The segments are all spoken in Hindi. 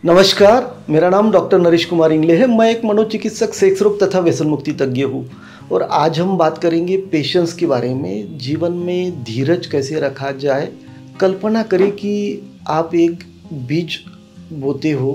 नमस्कार, मेरा नाम डॉक्टर नरेश कुमार इंगले है। मैं एक मनोचिकित्सक, सेक्स रोग तथा व्यसन मुक्ति तज्ञ हूँ और आज हम बात करेंगे पेशेंस के बारे में। जीवन में धीरज कैसे रखा जाए। कल्पना करें कि आप एक बीज बोते हो,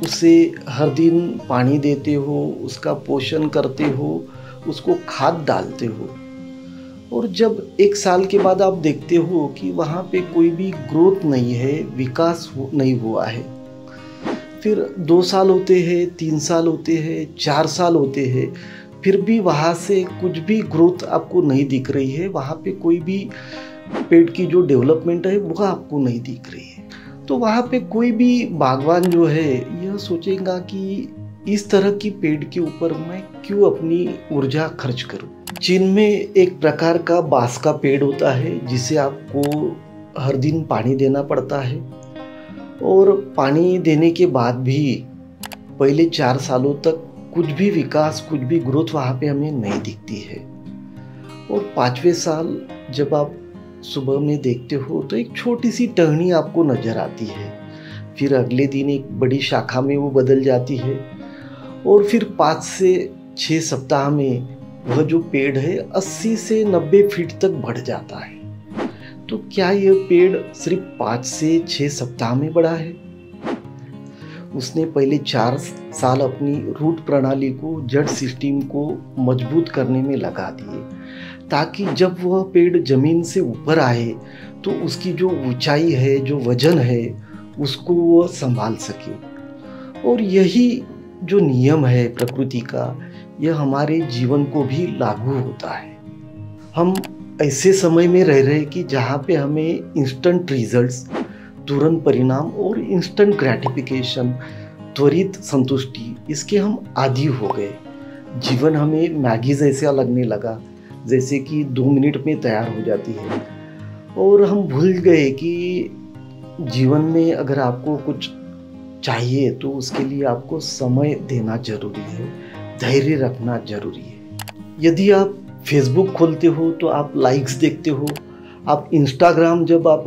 उसे हर दिन पानी देते हो, उसका पोषण करते हो, उसको खाद डालते हो और जब 1 साल के बाद आप देखते हो कि वहाँ पे कोई भी ग्रोथ नहीं है, विकास नहीं हुआ है। फिर 2 साल होते हैं, 3 साल होते हैं, 4 साल होते हैं, फिर भी वहाँ से कुछ भी ग्रोथ आपको नहीं दिख रही है। वहाँ पे कोई भी पेड़ की जो डेवलपमेंट है वो आपको नहीं दिख रही है। तो वहाँ पे कोई भी बागवान जो है यह सोचेगा कि इस तरह की पेड़ के ऊपर मैं क्यों अपनी ऊर्जा खर्च करूँ। चीन में एक प्रकार का बांस का पेड़ होता है जिसे आपको हर दिन पानी देना पड़ता है और पानी देने के बाद भी पहले 4 सालों तक कुछ भी विकास, कुछ भी ग्रोथ वहाँ पे हमें नहीं दिखती है। और 5वें साल जब आप सुबह में देखते हो तो एक छोटी सी टहनी आपको नज़र आती है। फिर अगले दिन एक बड़ी शाखा में वो बदल जाती है और फिर 5 से 6 सप्ताह में वह जो पेड़ है 80 से 90 फीट तक बढ़ जाता है। तो क्या यह पेड़ सिर्फ 5 से 6 सप्ताह में बढ़ा है? उसने पहले 4 साल अपनी रूट प्रणाली को, जड़ सिस्टम को मजबूत करने में लगा दिए ताकि जब वह पेड़ जमीन से ऊपर आए तो उसकी जो ऊंचाई है, जो वजन है, उसको वह संभाल सके। और यही जो नियम है प्रकृति का, यह हमारे जीवन को भी लागू होता है। हम ऐसे समय में रह रहे कि जहाँ पे हमें इंस्टेंट रिजल्ट्स, तुरंत परिणाम और इंस्टेंट ग्रेटिफिकेशन, त्वरित संतुष्टि, इसके हम आदी हो गए। जीवन हमें मैगी जैसा लगने लगा, जैसे कि 2 मिनट में तैयार हो जाती है। और हम भूल गए कि जीवन में अगर आपको कुछ चाहिए तो उसके लिए आपको समय देना जरूरी है, धैर्य रखना जरूरी है। यदि आप फेसबुक खोलते हो तो आप लाइक्स देखते हो, आप इंस्टाग्राम जब आप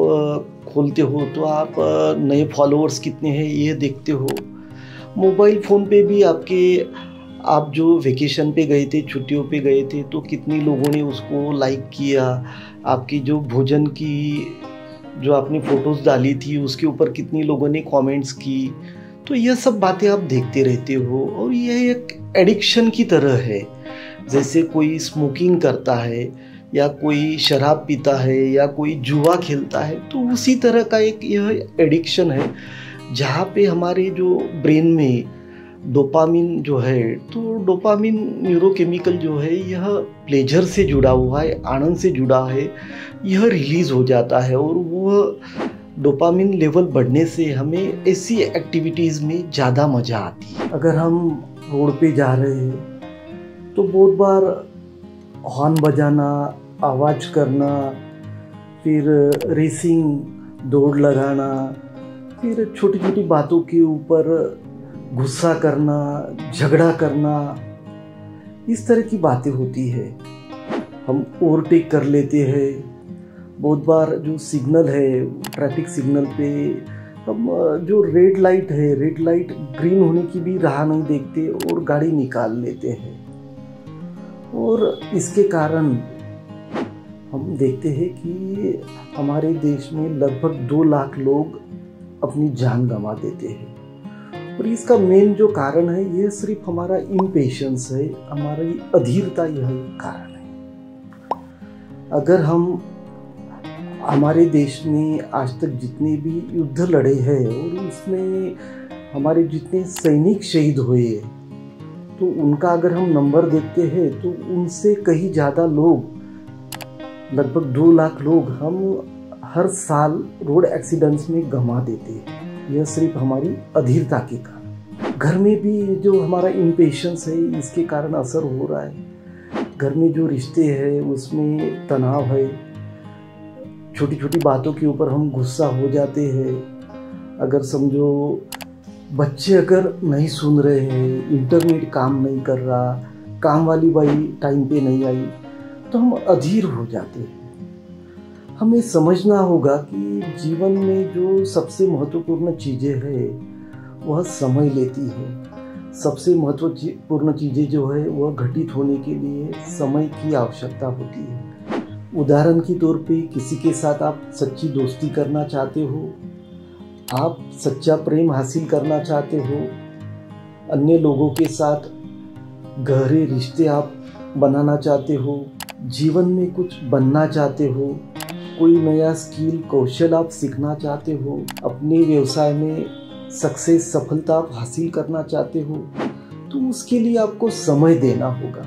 खोलते हो तो आप नए फॉलोअर्स कितने हैं ये देखते हो। मोबाइल फ़ोन पे भी आप जो वेकेशन पे गए थे, छुट्टियों पे गए थे तो कितने लोगों ने उसको लाइक किया। आपकी जो भोजन की जो आपने फ़ोटोज़ डाली थी उसके ऊपर कितने लोगों ने कमेंट्स की। तो यह सब बातें आप देखते रहते हो और यह एक एडिक्शन की तरह है। जैसे कोई स्मोकिंग करता है या कोई शराब पीता है या कोई जुआ खेलता है, तो उसी तरह का एक यह एडिक्शन है जहाँ पे हमारे जो ब्रेन में डोपामिन जो है, तो डोपामिन न्यूरोकेमिकल जो है यह प्लेजर से जुड़ा हुआ है, आनंद से जुड़ा है, यह रिलीज़ हो जाता है और वह डोपामिन लेवल बढ़ने से हमें ऐसी एक्टिविटीज़ में ज़्यादा मज़ा आती है। अगर हम रोड पे जा रहे हैं तो बहुत बार हॉर्न बजाना, आवाज़ करना, फिर रेसिंग, दौड़ लगाना, फिर छोटी छोटी बातों के ऊपर गुस्सा करना, झगड़ा करना, इस तरह की बातें होती है। हम ओवरटेक कर लेते हैं। बहुत बार जो सिग्नल है, ट्रैफिक सिग्नल पे हम जो रेड लाइट है, रेड लाइट ग्रीन होने की भी राह नहीं देखते और गाड़ी निकाल लेते हैं। और इसके कारण हम देखते हैं कि हमारे देश में लगभग 2 लाख लोग अपनी जान गंवा देते हैं। और इसका मेन जो कारण है यह सिर्फ हमारा इम्पेशेंस है, हमारी अधीरता, यह कारण है। अगर हमारे देश में आज तक जितने भी युद्ध लड़े हैं और उसमें हमारे जितने सैनिक शहीद हुए तो उनका अगर हम नंबर देखते हैं तो उनसे कहीं ज़्यादा लोग, लगभग 2 लाख लोग हम हर साल रोड एक्सीडेंट्स में गंवा देते हैं। यह सिर्फ हमारी अधीरता के कारण। घर में भी जो हमारा इम्पेशेंस है इसके कारण असर हो रहा है। घर में जो रिश्ते हैं उसमें तनाव है, छोटी छोटी बातों के ऊपर हम गुस्सा हो जाते हैं। अगर समझो बच्चे अगर नहीं सुन रहे हैं, इंटरनेट काम नहीं कर रहा, काम वाली बाई टाइम पे नहीं आई, तो हम अधीर हो जाते हैं। हमें समझना होगा कि जीवन में जो सबसे महत्वपूर्ण चीज़ें हैं वह समय लेती है। सबसे महत्वपूर्ण चीज़ें जो है वह घटित होने के लिए समय की आवश्यकता होती है। उदाहरण के तौर पे किसी के साथ आप सच्ची दोस्ती करना चाहते हो, आप सच्चा प्रेम हासिल करना चाहते हो, अन्य लोगों के साथ गहरे रिश्ते आप बनाना चाहते हो, जीवन में कुछ बनना चाहते हो, कोई नया स्किल कौशल आप सीखना चाहते हो, अपने व्यवसाय में सफलता आप हासिल करना चाहते हो, तो उसके लिए आपको समय देना होगा।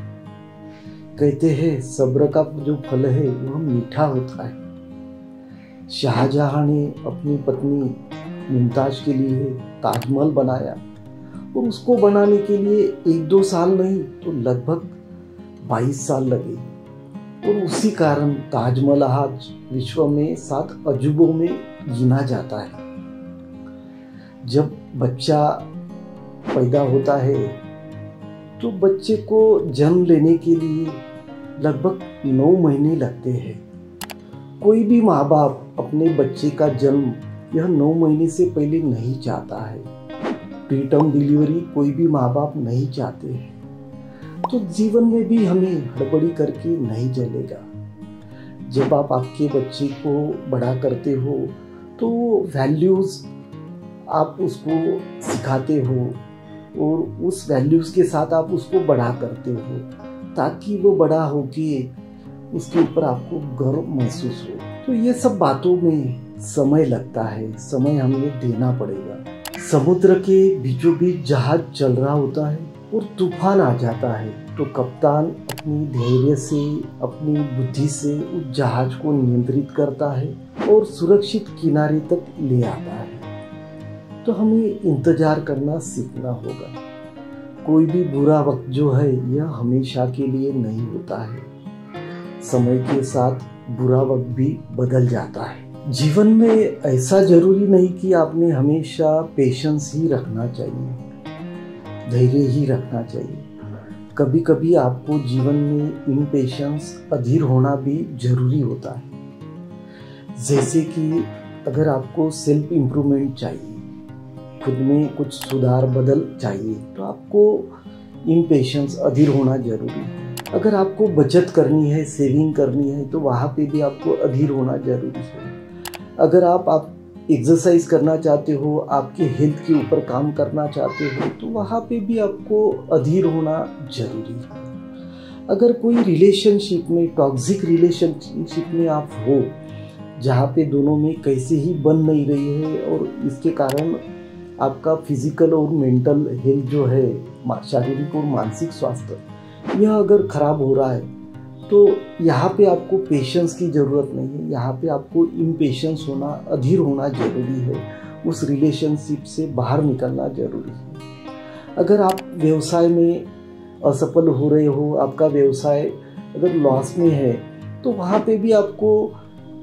कहते हैं सब्र का जो फल है वह मीठा होता है। शाहजहां ने अपनी पत्नी मुमताज के लिए ताजमहल बनाया और उसको बनाने के लिए 1-2 साल नहीं तो लगभग 22 साल लगे, और उसी कारण ताजमहल आज विश्व में 7 अजूबों में गिना जाता है। जब बच्चा पैदा होता है तो बच्चे को जन्म लेने के लिए लगभग 9 महीने लगते हैं। कोई भी माँ बाप अपने बच्चे का जन्म यह 9 महीने से पहले नहीं चाहता है। प्रीटर्म डिलीवरी कोई भी माँ बाप नहीं चाहते हैं। तो जीवन में भी हमें हड़बड़ी करके नहीं चलेगा। जब आप आपके बच्चे को बड़ा करते हो तो वैल्यूज़ आप उसको सिखाते हो और उस वैल्यूज़ के साथ आप उसको बड़ा करते हो, ताकि वो बड़ा होके उसके ऊपर आपको गर्व महसूस हो। तो ये सब बातों में समय लगता है, समय हमें देना पड़ेगा। समुद्र के बीचों बीच जहाज चल रहा होता है और तूफान आ जाता है, तो कप्तान अपनी धैर्य से, अपनी बुद्धि से उस जहाज को नियंत्रित करता है और सुरक्षित किनारे तक ले आता है। तो हमें इंतजार करना सीखना होगा। कोई भी बुरा वक्त जो है यह हमेशा के लिए नहीं होता है। समय के साथ बुरा वक्त भी बदल जाता है। जीवन में ऐसा जरूरी नहीं कि आपने हमेशा पेशेंस ही रखना चाहिए, धैर्य ही रखना चाहिए। कभी कभी आपको जीवन में इम्पेशेंस, अधीर होना भी जरूरी होता है। जैसे कि अगर आपको सेल्फ इम्प्रूवमेंट चाहिए, खुद में कुछ सुधार बदल चाहिए, तो आपको इम्पेशेंस, अधीर होना जरूरी है। अगर आपको बचत करनी है, सेविंग करनी है, तो वहाँ पे भी आपको अधीर होना जरूरी है। अगर आप एक्सरसाइज करना चाहते हो, आपके हेल्थ के ऊपर काम करना चाहते हो, तो वहाँ पे भी आपको अधीर होना जरूरी है। अगर कोई रिलेशनशिप में, टॉक्सिक रिलेशनशिप में आप हो, जहाँ पे दोनों में कैसे ही बन नहीं रही है और इसके कारण आपका फिजिकल और मेंटल हेल्थ जो है, शारीरिक और मानसिक स्वास्थ्य, यह अगर खराब हो रहा है, तो यहाँ पे आपको पेशेंस की ज़रूरत नहीं है। यहाँ पे आपको इम्पेशेंस होना, अधीर होना जरूरी है। उस रिलेशनशिप से बाहर निकलना जरूरी है। अगर आप व्यवसाय में असफल हो रहे हो, आपका व्यवसाय अगर लॉस में है, तो वहाँ पे भी आपको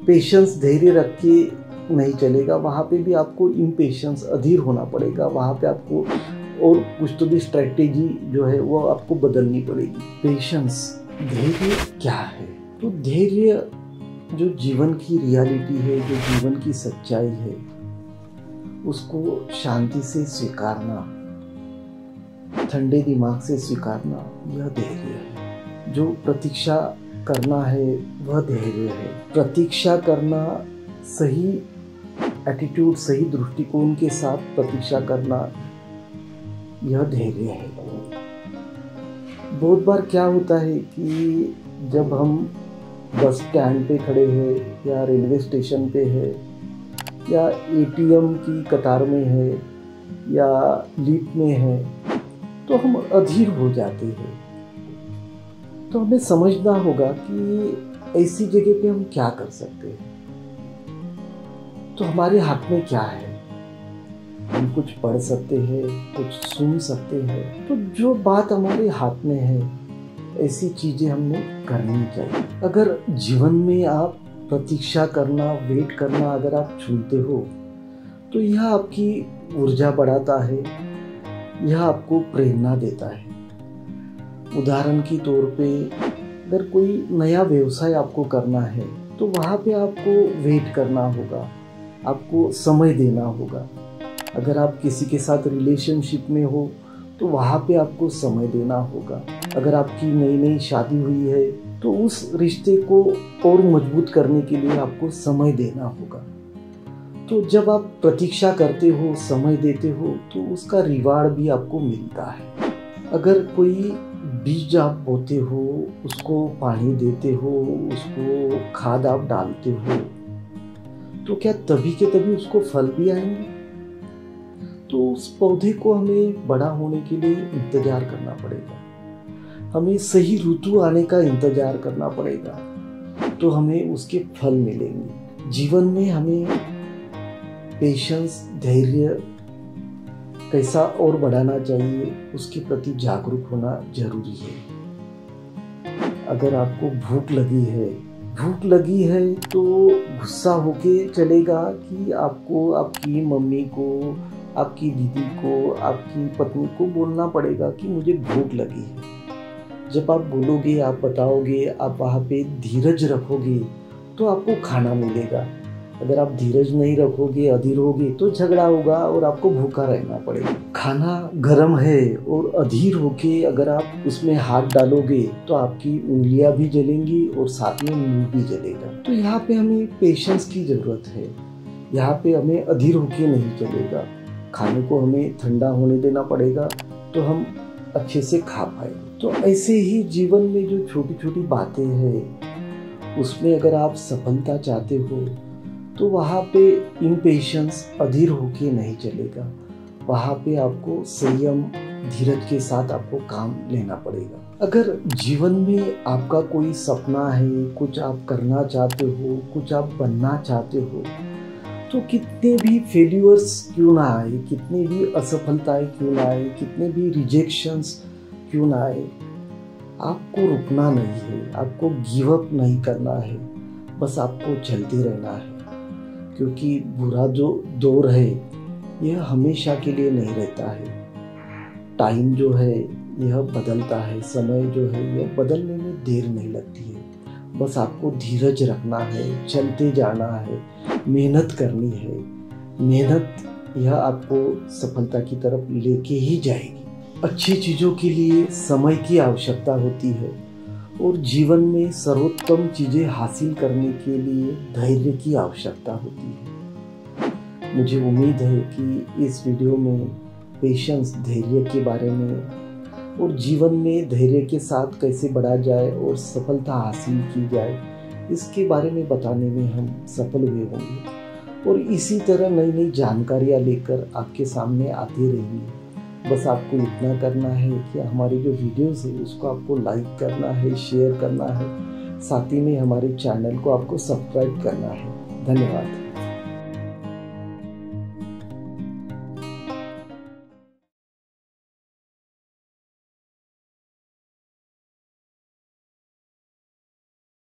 पेशेंस, धैर्य रख के नहीं चलेगा। वहाँ पे भी आपको इम्पेशेंस, अधीर होना पड़ेगा। वहाँ पे आपको और कुछ तो भी स्ट्रैटेजी जो है वो आपको बदलनी पड़ेगी। पेशेंस, धैर्य क्या है? तो धैर्य जो जीवन की रियलिटी है, जो जीवन की सच्चाई है, उसको शांति से स्वीकारना, ठंडे दिमाग से स्वीकारना, यह धैर्य है। जो प्रतीक्षा करना है वह धैर्य है। प्रतीक्षा करना, सही एटीट्यूड, सही दृष्टिकोण के साथ प्रतीक्षा करना, यह धैर्य है। बहुत बार क्या होता है कि जब हम बस स्टैंड पे खड़े हैं या रेलवे स्टेशन पे है या एटीएम की कतार में है या लिफ्ट में है, तो हम अधीर हो जाते हैं। तो हमें समझना होगा कि ऐसी जगह पे हम क्या कर सकते हैं। तो हमारे हाथ में क्या है? हम कुछ पढ़ सकते हैं, कुछ सुन सकते हैं। तो जो बात हमारे हाथ में है, ऐसी चीजें हमने करनी चाहिए। अगर जीवन में आप प्रतीक्षा करना, वेट करना अगर आप चुनते हो, तो यह आपकी ऊर्जा बढ़ाता है, यह आपको प्रेरणा देता है। उदाहरण के तौर पे अगर कोई नया व्यवसाय आपको करना है, तो वहाँ पे आपको वेट करना होगा, आपको समय देना होगा। अगर आप किसी के साथ रिलेशनशिप में हो तो वहाँ पे आपको समय देना होगा। अगर आपकी नई नई शादी हुई है तो उस रिश्ते को और मजबूत करने के लिए आपको समय देना होगा। तो जब आप प्रतीक्षा करते हो, समय देते हो, तो उसका रिवार्ड भी आपको मिलता है। अगर कोई बीज आप बोते हो, उसको पानी देते हो, उसको खाद आप डालते हो, तो क्या तभी के तभी उसको फल भी आएंगे? तो उस पौधे को हमें बड़ा होने के लिए इंतजार करना पड़ेगा, हमें सही ऋतु आने का इंतजार करना पड़ेगा, तो हमें उसके फल मिलेंगे। जीवन में हमें पेशेंस, धैर्य कैसा और बढ़ाना चाहिए, उसके प्रति जागरूक होना जरूरी है। अगर आपको भूख लगी है तो गुस्सा होके चलेगा कि आपको आपकी मम्मी को, आपकी दीदी को, आपकी पत्नी को बोलना पड़ेगा कि मुझे भूख लगी है। जब आप बोलोगे, आप बताओगे, आप वहाँ पे धीरज रखोगे तो आपको खाना मिलेगा। अगर आप धीरज नहीं रखोगे, अधीर होगे तो झगड़ा होगा और आपको भूखा रहना पड़ेगा। खाना गर्म है और अधीर होके अगर आप उसमें हाथ डालोगे तो आपकी उंगलियां भी जलेंगी और साथ में मुंह भी जलेगा। तो यहाँ पे हमें पेशेंस की जरूरत है। यहाँ पे हमें अधीर होके नहीं चलेगा। खाने को हमें ठंडा होने देना पड़ेगा तो हम अच्छे से खा पाए। तो ऐसे ही जीवन में जो छोटी छोटी बातें हैं उसमें अगर आप सफलता चाहते हो तो वहाँ पे इम्पेशंस, अधीर होके नहीं चलेगा। वहाँ पे आपको संयम, धीरज के साथ आपको काम लेना पड़ेगा। अगर जीवन में आपका कोई सपना है, कुछ आप करना चाहते हो, कुछ आप बनना चाहते हो, तो कितने भी फेल्यूअर्स क्यों ना आए, कितनी भी असफलताएं क्यों ना आए, कितने भी रिजेक्शंस क्यों ना आए, आपको रुकना नहीं है, आपको गिव अप नहीं करना है, बस आपको चलते रहना है। क्योंकि बुरा जो दौर है यह हमेशा के लिए नहीं रहता है। टाइम जो है यह बदलता है, समय जो है यह बदलने में देर नहीं लगती है। बस आपको धीरज रखना है, चलते जाना है, मेहनत करनी है। मेहनत यह आपको सफलता की तरफ लेके ही जाएगी। अच्छी चीज़ों के लिए समय की आवश्यकता होती है और जीवन में सर्वोत्तम चीज़ें हासिल करने के लिए धैर्य की आवश्यकता होती है। मुझे उम्मीद है कि इस वीडियो में पेशेंस, धैर्य के बारे में और जीवन में धैर्य के साथ कैसे बढ़ा जाए और सफलता हासिल की जाए, इसके बारे में बताने में हम सफल हुए होंगे। और इसी तरह नई नई जानकारियाँ लेकर आपके सामने आते रहेंगे। बस आपको इतना करना है कि हमारी जो वीडियोस है उसको आपको लाइक करना है, शेयर करना है, साथ ही में हमारे चैनल को आपको सब्सक्राइब करना है। धन्यवाद।